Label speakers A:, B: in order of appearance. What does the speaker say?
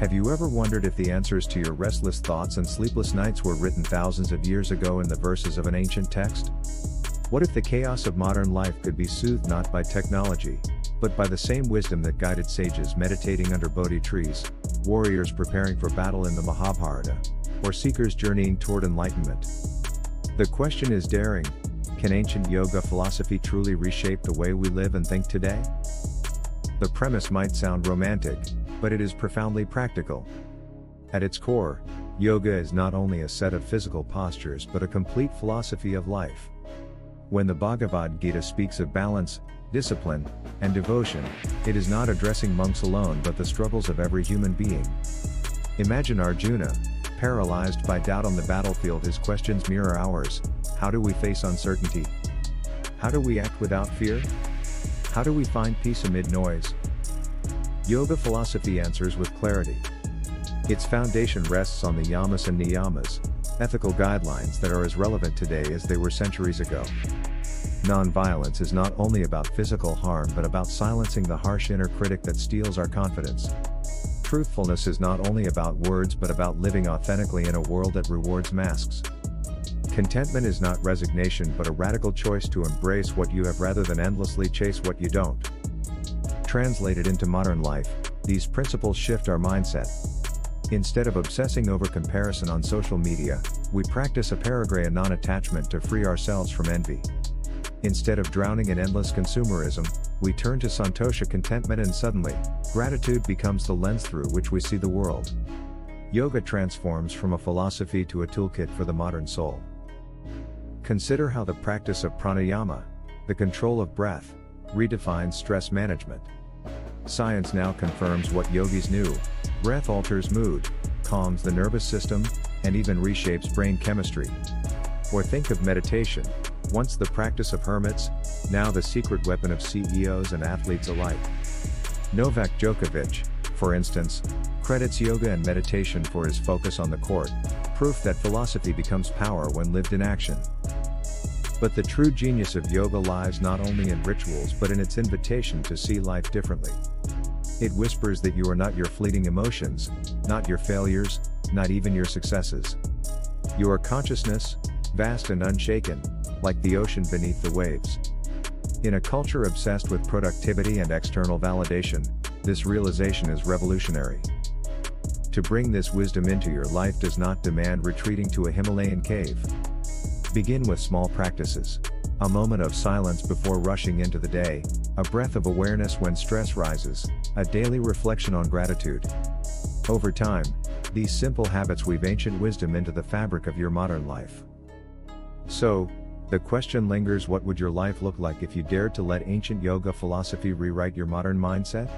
A: Have you ever wondered if the answers to your restless thoughts and sleepless nights were written thousands of years ago in the verses of an ancient text? What if the chaos of modern life could be soothed not by technology, but by the same wisdom that guided sages meditating under Bodhi trees, warriors preparing for battle in the Mahabharata, or seekers journeying toward enlightenment? The question is daring: can ancient yoga philosophy truly reshape the way we live and think today? The premise might sound romantic, but it is profoundly practical. At its core, yoga is not only a set of physical postures but a complete philosophy of life. When the Bhagavad Gita speaks of balance, discipline, and devotion, it is not addressing monks alone but the struggles of every human being. Imagine Arjuna, paralyzed by doubt on the battlefield. His questions mirror ours. How do we face uncertainty? How do we act without fear? How do we find peace amid noise? Yoga philosophy answers with clarity. Its foundation rests on the yamas and niyamas, ethical guidelines that are as relevant today as they were centuries ago. Non-violence is not only about physical harm but about silencing the harsh inner critic that steals our confidence. Truthfulness is not only about words but about living authentically in a world that rewards masks. Contentment is not resignation but a radical choice to embrace what you have rather than endlessly chase what you don't. Translated into modern life, these principles shift our mindset. Instead of obsessing over comparison on social media, we practice aparigraya non-attachment to free ourselves from envy. Instead of drowning in endless consumerism, we turn to santosha contentment, and suddenly, gratitude becomes the lens through which we see the world. Yoga transforms from a philosophy to a toolkit for the modern soul. Consider how the practice of pranayama, the control of breath, redefines stress management. Science now confirms what yogis knew: breath alters mood, calms the nervous system, and even reshapes brain chemistry. Or think of meditation, once the practice of hermits, now the secret weapon of CEOs and athletes alike. Novak Djokovic, for instance, credits yoga and meditation for his focus on the court, proof that philosophy becomes power when lived in action. But the true genius of yoga lies not only in rituals but in its invitation to see life differently. It whispers that you are not your fleeting emotions, not your failures, not even your successes. You are consciousness, vast and unshaken, like the ocean beneath the waves. In a culture obsessed with productivity and external validation, this realization is revolutionary. To bring this wisdom into your life does not demand retreating to a Himalayan cave. Begin with small practices. A moment of silence before rushing into the day, a breath of awareness when stress rises, a daily reflection on gratitude. Over time, these simple habits weave ancient wisdom into the fabric of your modern life. So, the question lingers: what would your life look like if you dared to let ancient yoga philosophy rewrite your modern mindset?